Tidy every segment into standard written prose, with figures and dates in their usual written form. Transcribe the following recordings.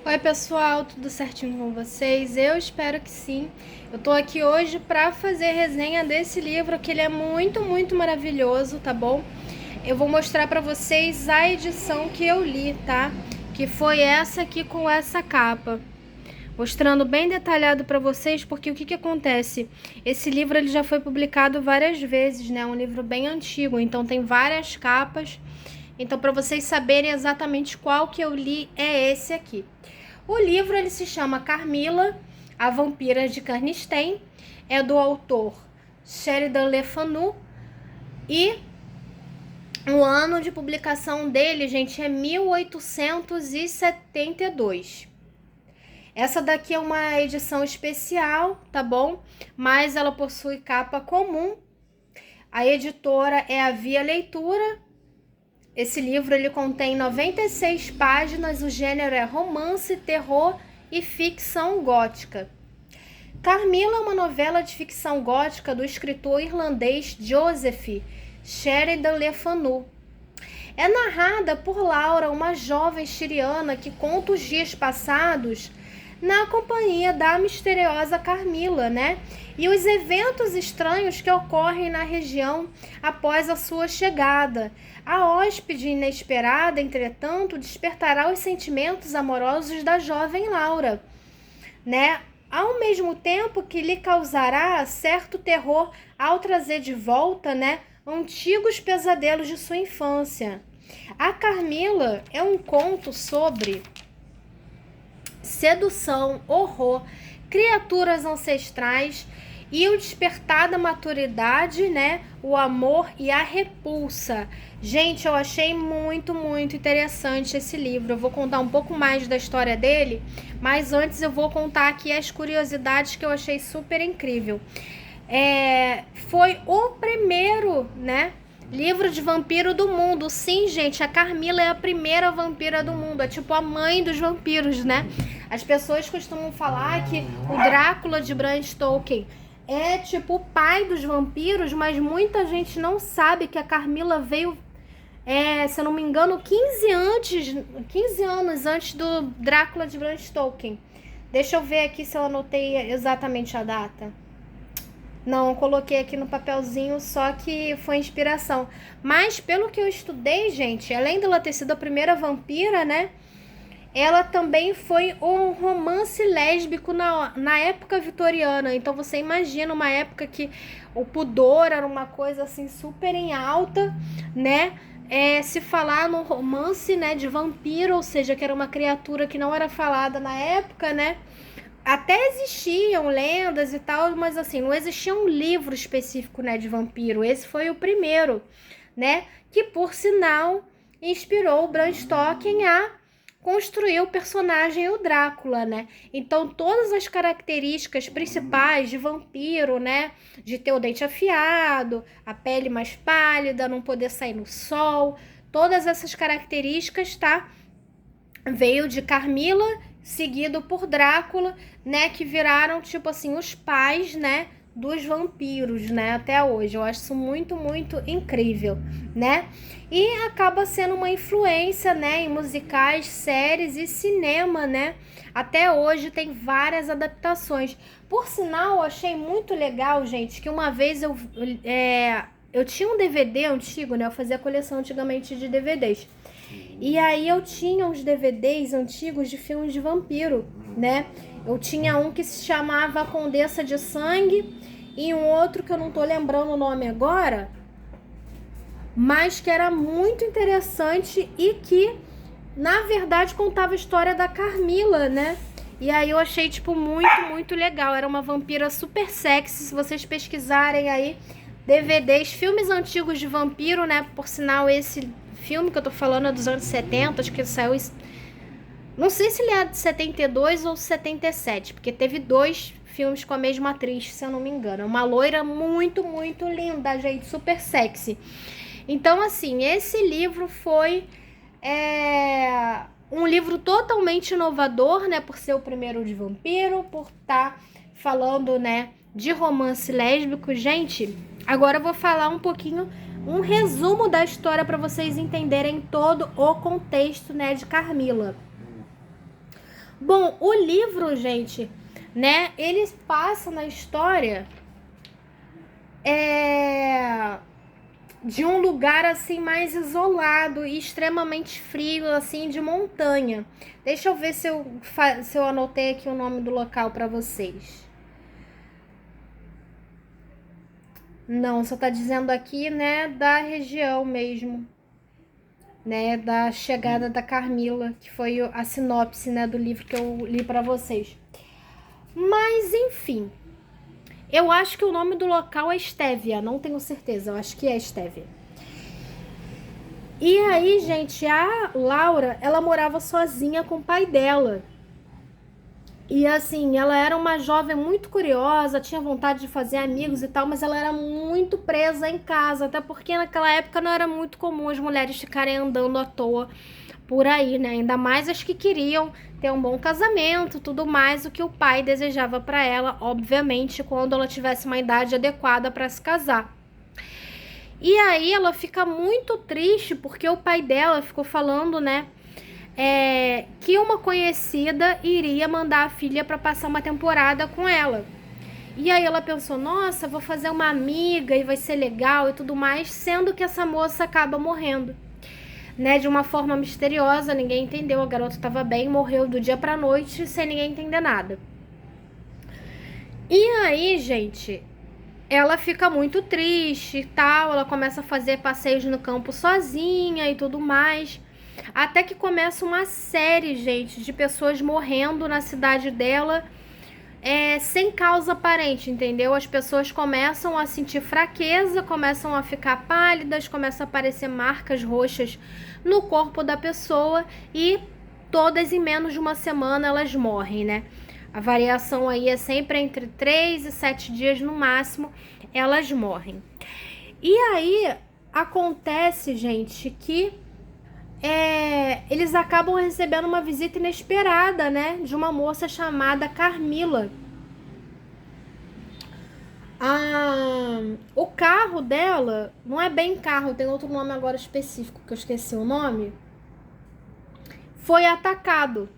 Oi pessoal, tudo certinho com vocês? Eu espero que sim. Eu tô aqui hoje para fazer resenha desse livro, que ele é muito maravilhoso, tá bom? Eu vou mostrar para vocês a edição que eu li, tá? Que foi essa aqui com essa capa. Mostrando bem detalhado para vocês, porque o que acontece? Esse livro ele já foi publicado várias vezes, né? É um livro bem antigo, então tem várias capas. Então, para vocês saberem exatamente qual que eu li, é esse aqui. O livro ele se chama Carmila, a Vampira de Karnstein, é do autor Sheridan Le Fanu e o ano de publicação dele, gente, é 1872. Essa daqui é uma edição especial, tá bom? Mas ela possui capa comum. A editora é a Via Leitura. Esse livro ele contém 96 páginas, o gênero é romance, terror e ficção gótica. Carmila é uma novela de ficção gótica do escritor irlandês Joseph Sheridan Le Fanu. É narrada por Laura, uma jovem siriana que conta os dias passados na companhia da misteriosa Carmila, né? E os eventos estranhos que ocorrem na região após a sua chegada. A hóspede inesperada, entretanto, despertará os sentimentos amorosos da jovem Laura, né? Ao mesmo tempo que lhe causará certo terror ao trazer de volta, né, antigos pesadelos de sua infância. A Carmila é um conto sobre sedução, horror, criaturas ancestrais e o despertar da maturidade, né? O amor e a repulsa. Gente, eu achei muito interessante esse livro. Eu vou contar um pouco mais da história dele, mas antes eu vou contar aqui as curiosidades que eu achei super incrível. Foi o primeiro, né? Livro de vampiro do mundo. Sim, gente, a Carmila é a primeira vampira do mundo. É tipo a mãe dos vampiros, né? As pessoas costumam falar que o Drácula de Bram Stoker é tipo o pai dos vampiros, mas muita gente não sabe que a Carmila veio, se eu não me engano, 15 anos antes do Drácula de Bram Stoker. Deixa eu ver aqui se eu anotei exatamente a data. Não, eu coloquei aqui no papelzinho, só que foi inspiração. Mas pelo que eu estudei, gente, além dela ter sido a primeira vampira, né? Ela também foi um romance lésbico na época vitoriana. Então você imagina uma época que o pudor era uma coisa assim super em alta, né? Se falar no romance, né, de vampiro, ou seja, que era uma criatura que não era falada na época, né? Até existiam lendas e tal, mas assim, não existia um livro específico, né, de vampiro. Esse foi o primeiro, né? Que por sinal inspirou o Bram Stoker a construir o personagem o Drácula, né? Então todas as características principais de vampiro, né? De ter o dente afiado, a pele mais pálida, não poder sair no sol, todas essas características, tá? Veio de Carmila, seguido por Drácula, né? Que viraram, tipo assim, os pais, né? Dos vampiros, né? Até hoje. Eu acho isso muito incrível, né? E acaba sendo uma influência, né? Em musicais, séries e cinema, né? Até hoje tem várias adaptações. Por sinal, eu achei muito legal, gente, que uma vez eu tinha um DVD antigo, né? Eu fazia coleção antigamente de DVDs. E aí eu tinha uns DVDs antigos de filmes de vampiro, né? Eu tinha um que se chamava Condessa de Sangue e um outro que eu não tô lembrando o nome agora, mas que era muito interessante e que, na verdade, contava a história da Carmila, né? E aí eu achei, tipo, muito legal. Era uma vampira super sexy. Se vocês pesquisarem aí, DVDs, filmes antigos de vampiro, né? Por sinal, esse filme que eu tô falando é dos anos 70, acho que saiu... Não sei se ele é de 72 ou 77, porque teve 2 filmes com a mesma atriz, se eu não me engano. Uma loira muito linda, gente, super sexy. Então, assim, esse livro foi um livro totalmente inovador, né? Por ser o primeiro de vampiro, por estar falando, né, de romance lésbico. Gente, agora eu vou falar um pouquinho, um resumo da história para vocês entenderem todo o contexto, né, de Carmila. Bom, o livro, gente, né, ele passa na história de um lugar assim mais isolado e extremamente frio, assim, de montanha. Deixa eu ver se eu anotei aqui o nome do local para vocês. Não, só tá dizendo aqui, né, da região mesmo, né, da chegada da Carmila, que foi a sinopse, né, do livro que eu li para vocês. Mas, enfim, eu acho que o nome do local é Estévia, não tenho certeza, eu acho que é Estévia. E aí, gente, a Laura, ela morava sozinha com o pai dela. E assim, ela era uma jovem muito curiosa, tinha vontade de fazer amigos e tal, mas ela era muito presa em casa, até porque naquela época não era muito comum as mulheres ficarem andando à toa por aí, né? Ainda mais as que queriam ter um bom casamento, tudo mais, o que o pai desejava para ela, obviamente, quando ela tivesse uma idade adequada para se casar. E aí ela fica muito triste porque o pai dela ficou falando, né? Que uma conhecida iria mandar a filha para passar uma temporada com ela. E aí ela pensou, nossa, vou fazer uma amiga e vai ser legal e tudo mais, sendo que essa moça acaba morrendo, né, de uma forma misteriosa, ninguém entendeu, a garota estava bem, morreu do dia pra noite sem ninguém entender nada. E aí, gente, ela fica muito triste e tal, ela começa a fazer passeios no campo sozinha e tudo mais. Até que começa uma série, gente, de pessoas morrendo na cidade dela, sem causa aparente, entendeu? As pessoas começam a sentir fraqueza, começam a ficar pálidas, começam a aparecer marcas roxas no corpo da pessoa e todas em menos de uma semana elas morrem, né? A variação aí é sempre entre 3 e 7 dias no máximo, elas morrem. E aí acontece, gente, que eles acabam recebendo uma visita inesperada, né, de uma moça chamada Carmila. O carro dela, não é bem carro, tem outro nome agora específico que eu esqueci o nome, foi atacado.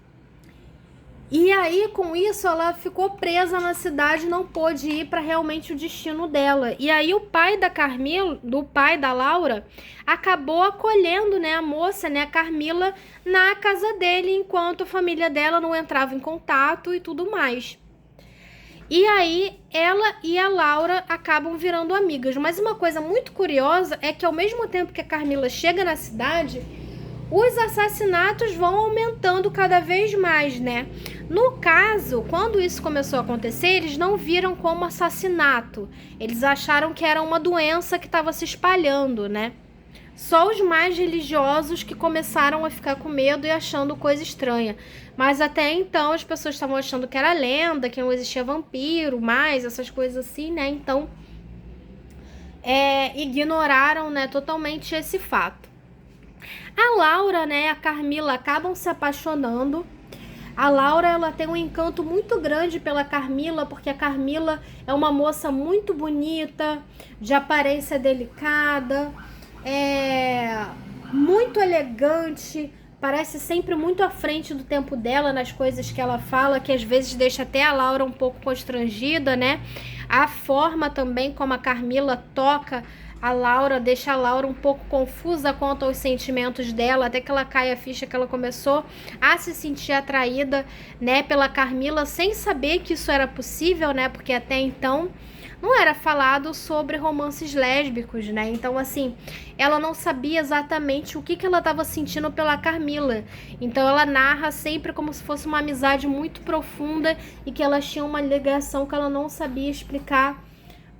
E aí, com isso, ela ficou presa na cidade, não pôde ir para realmente o destino dela. E aí, o pai da Carmila, do pai da Laura, acabou acolhendo, né, a moça, né, a Carmila, na casa dele, enquanto a família dela não entrava em contato e tudo mais. E aí, ela e a Laura acabam virando amigas. Mas uma coisa muito curiosa é que, ao mesmo tempo que a Carmila chega na cidade, os assassinatos vão aumentando cada vez mais, né? No caso, quando isso começou a acontecer, eles não viram como assassinato. Eles acharam que era uma doença que estava se espalhando, né? Só os mais religiosos que começaram a ficar com medo e achando coisa estranha. Mas até então as pessoas estavam achando que era lenda, que não existia vampiro, mais essas coisas assim, né? Então, ignoraram, né, totalmente esse fato. A Laura, né, a Carmila acabam se apaixonando. A Laura, ela tem um encanto muito grande pela Carmila, porque a Carmila é uma moça muito bonita, de aparência delicada, muito elegante, parece sempre muito à frente do tempo dela nas coisas que ela fala, que às vezes deixa até a Laura um pouco constrangida, né? A forma também como a Carmila toca a Laura deixa a Laura um pouco confusa quanto aos sentimentos dela, até que ela cai a ficha que ela começou a se sentir atraída, né, pela Carmila, sem saber que isso era possível, né, porque até então não era falado sobre romances lésbicos, né, então assim, ela não sabia exatamente o que ela estava sentindo pela Carmila, então ela narra sempre como se fosse uma amizade muito profunda e que elas tinham uma ligação que ela não sabia explicar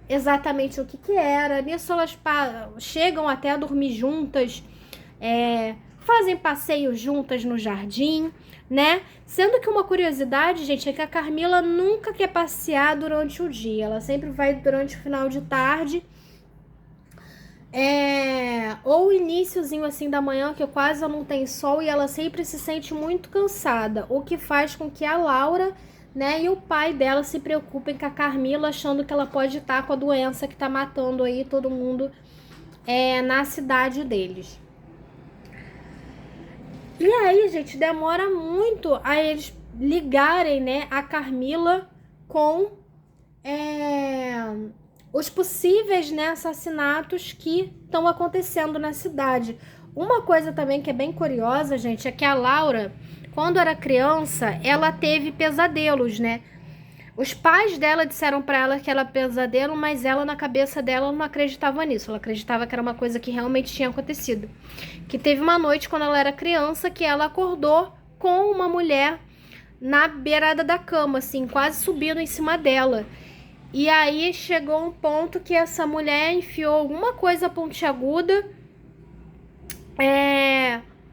exatamente o que era. Nisso elas chegam até a dormir juntas, fazem passeios juntas no jardim, né? Sendo que uma curiosidade, gente, é que a Carmila nunca quer passear durante o dia, ela sempre vai durante o final de tarde, ou o iniciozinho assim da manhã, que quase não tem sol, e ela sempre se sente muito cansada, o que faz com que a Laura, né, e o pai dela se preocupem com a Carmila, achando que ela pode estar com a doença que tá matando aí todo mundo na cidade deles. E aí, gente, demora muito a eles ligarem, né, a Carmila com os possíveis, né, assassinatos que estão acontecendo na cidade. Uma coisa também que é bem curiosa, gente, é que a Laura, quando era criança, ela teve pesadelos, né? Os pais dela disseram para ela que era pesadelo, mas ela, na cabeça dela, não acreditava nisso. Ela acreditava que era uma coisa que realmente tinha acontecido. Que teve uma noite, quando ela era criança, que ela acordou com uma mulher na beirada da cama, assim, quase subindo em cima dela. E aí chegou um ponto que essa mulher enfiou alguma coisa pontiaguda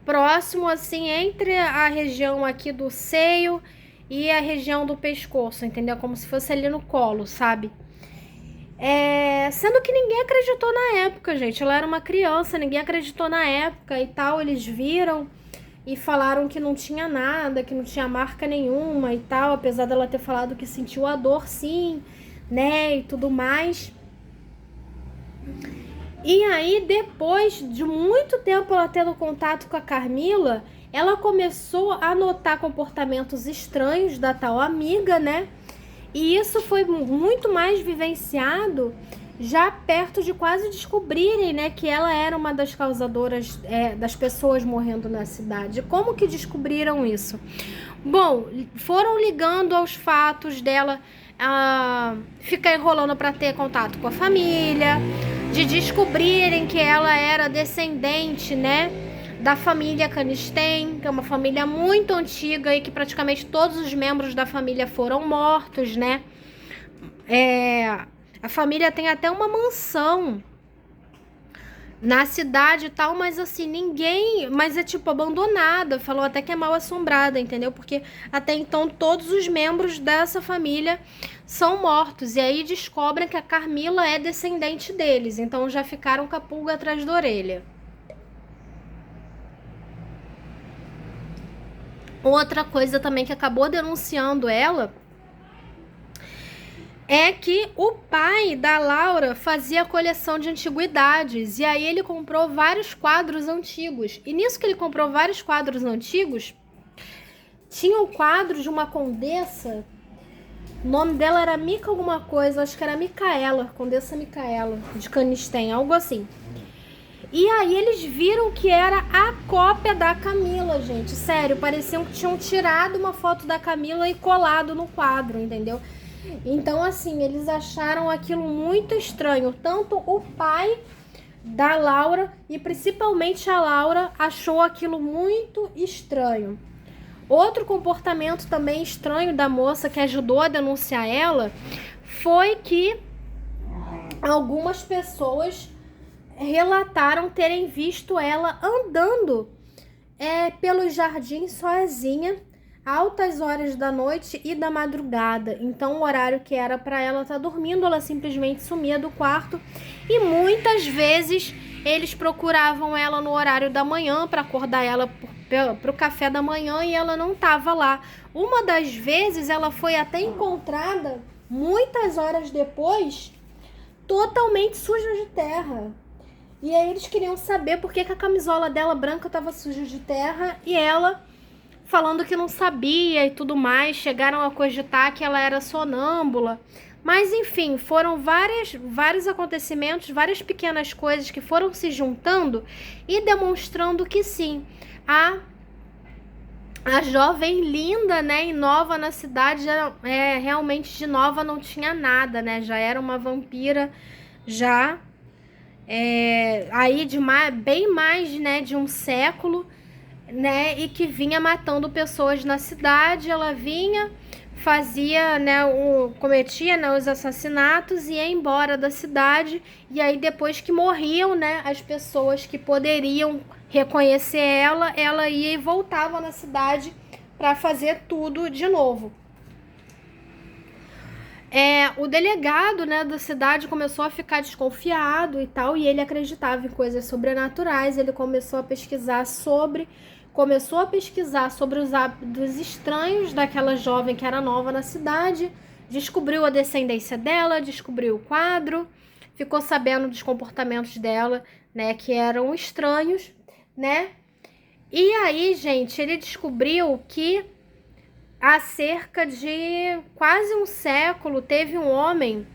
próximo, assim, entre a região aqui do seio e a região do pescoço, entendeu? Como se fosse ali no colo, sabe? Sendo que ninguém acreditou na época, gente. Ela era uma criança, ninguém acreditou na época e tal. Eles viram e falaram que não tinha nada, que não tinha marca nenhuma e tal, apesar dela ter falado que sentiu a dor, sim, né, e tudo mais. E aí, depois de muito tempo ela tendo contato com a Carmila, ela começou a notar comportamentos estranhos da tal amiga, né? E isso foi muito mais vivenciado já perto de quase descobrirem, né, que ela era uma das causadoras das pessoas morrendo na cidade. Como que descobriram isso? Bom, foram ligando aos fatos dela ficar enrolando para ter contato com a família, de descobrirem que ela era descendente, né, da família Canistein, que é uma família muito antiga e que praticamente todos os membros da família foram mortos, né? A família tem até uma mansão na cidade e tal, mas assim, ninguém... Mas é tipo abandonada, falou até que é mal assombrada, entendeu? Porque até então todos os membros dessa família são mortos. E aí descobrem que a Carmila é descendente deles, então já ficaram com a pulga atrás da orelha. Outra coisa também que acabou denunciando ela é que o pai da Laura fazia coleção de antiguidades. E aí ele comprou vários quadros antigos. E nisso que ele comprou vários quadros antigos, tinha um quadro de uma condessa. O nome dela era Mica alguma coisa, acho que era Micaela, Condessa Micaela, de Canistein, algo assim. E aí eles viram que era a cópia da Camila, gente. Sério, pareciam que tinham tirado uma foto da Camila e colado no quadro, entendeu? Então, assim, eles acharam aquilo muito estranho. Tanto o pai da Laura e principalmente a Laura achou aquilo muito estranho. Outro comportamento também estranho da moça que ajudou a denunciar ela foi que algumas pessoas relataram terem visto ela andando pelos jardins sozinha, altas horas da noite e da madrugada. Então, o horário que era para ela estar dormindo, ela simplesmente sumia do quarto. E muitas vezes eles procuravam ela no horário da manhã para acordar ela para o café da manhã e ela não estava lá. Uma das vezes ela foi até encontrada muitas horas depois, totalmente suja de terra. E aí eles queriam saber por que a camisola dela branca estava suja de terra e ela falando que não sabia e tudo mais. Chegaram a cogitar que ela era sonâmbula. Mas enfim, foram vários acontecimentos, várias pequenas coisas que foram se juntando e demonstrando que sim, a jovem linda, né, e nova na cidade, realmente de nova não tinha nada, né? Já era uma vampira, já... aí bem mais, né, de um século, né, e que vinha matando pessoas na cidade. Ela vinha, fazia, né, cometia, né, os assassinatos e ia embora da cidade. E aí depois que morriam, né, as pessoas que poderiam reconhecer ela ia e voltava na cidade para fazer tudo de novo. O delegado, né, da cidade começou a ficar desconfiado e tal, e ele acreditava em coisas sobrenaturais. Ele começou a pesquisar sobre os hábitos estranhos daquela jovem que era nova na cidade, descobriu a descendência dela, descobriu o quadro, ficou sabendo dos comportamentos dela, né, que eram estranhos, né? E aí, gente, ele descobriu que há cerca de quase um século, teve um homem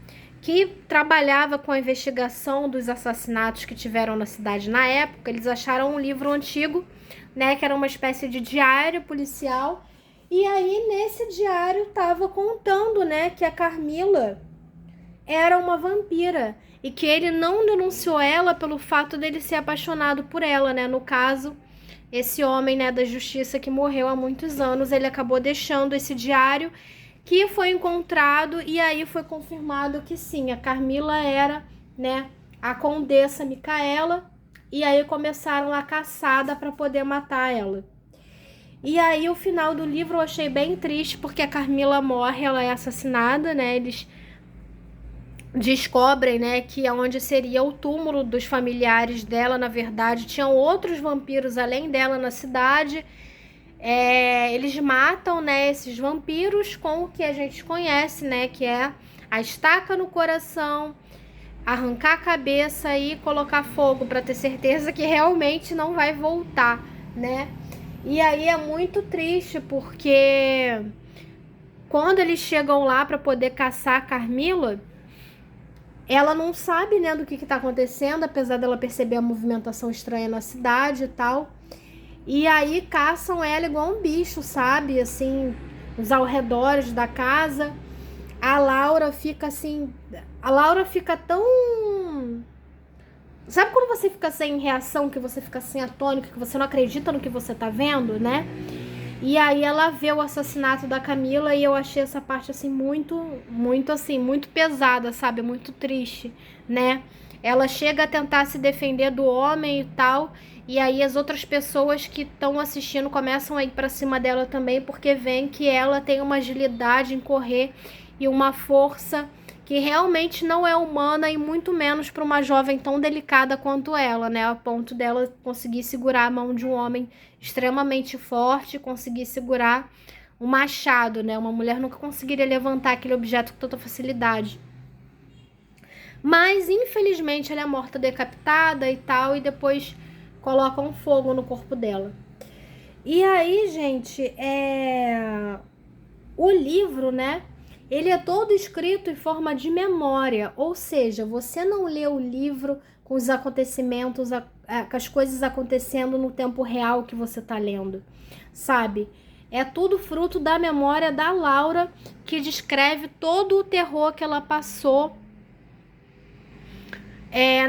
que trabalhava com a investigação dos assassinatos que tiveram na cidade na época. Eles acharam um livro antigo, né, que era uma espécie de diário policial. E aí, nesse diário, estava contando, né, que a Carmila era uma vampira e que ele não denunciou ela pelo fato dele ser apaixonado por ela, né? No caso, esse homem, né, da justiça que morreu há muitos anos, ele acabou deixando esse diário que foi encontrado e aí foi confirmado que sim, a Carmila era, né, a Condessa Micaela, e aí começaram a caçada para poder matar ela. E aí o final do livro eu achei bem triste, porque a Carmila morre, ela é assassinada, né? Eles descobrem, né, que onde seria o túmulo dos familiares dela, na verdade, tinham outros vampiros além dela na cidade. Eles matam, né, esses vampiros com o que a gente conhece, né, que é a estaca no coração, arrancar a cabeça e colocar fogo para ter certeza que realmente não vai voltar, né? E aí é muito triste porque quando eles chegam lá para poder caçar a Carmila, ela não sabe, né, do que tá acontecendo, apesar dela perceber a movimentação estranha na cidade e tal. E aí caçam ela igual um bicho, sabe? Assim, nos arredores da casa. A Laura fica assim... A Laura fica tão... Sabe quando você fica sem reação, que você fica sem atônico, que você não acredita no que você tá vendo, né? E aí ela vê o assassinato da Camila e eu achei essa parte, assim, muito pesada, sabe? Muito triste, né? Ela chega a tentar se defender do homem e tal, e aí as outras pessoas que estão assistindo começam a ir pra cima dela também, porque veem que ela tem uma agilidade em correr e uma força que realmente não é humana, e muito menos para uma jovem tão delicada quanto ela, né? A ponto dela conseguir segurar a mão de um homem extremamente forte, conseguir segurar um machado, né? Uma mulher nunca conseguiria levantar aquele objeto com tanta facilidade. Mas, infelizmente, ela é morta decapitada e tal, e depois colocam fogo no corpo dela. E aí, gente, o livro, né? Ele é todo escrito em forma de memória, ou seja, você não lê o livro com os acontecimentos, com as coisas acontecendo no tempo real que você está lendo, sabe? É tudo fruto da memória da Laura, que descreve todo o terror que ela passou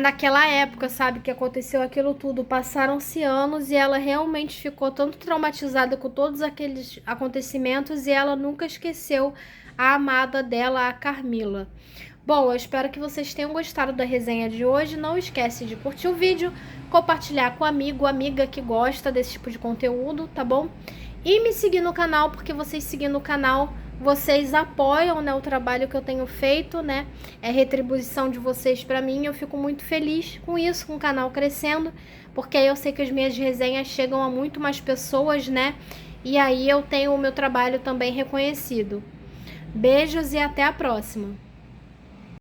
naquela época, sabe? Que aconteceu aquilo tudo. Passaram-se anos e ela realmente ficou tanto traumatizada com todos aqueles acontecimentos, e ela nunca esqueceu a amada dela, a Carmila. Bom, eu espero que vocês tenham gostado da resenha de hoje. Não esquece de curtir o vídeo, compartilhar com amigo, amiga que gosta desse tipo de conteúdo, tá bom? E me seguir no canal, porque vocês seguindo o canal, vocês apoiam, né, o trabalho que eu tenho feito, né? É retribuição de vocês pra mim. Eu fico muito feliz com isso, com o canal crescendo, porque aí eu sei que as minhas resenhas chegam a muito mais pessoas, né? E aí eu tenho o meu trabalho também reconhecido. Beijos e até a próxima!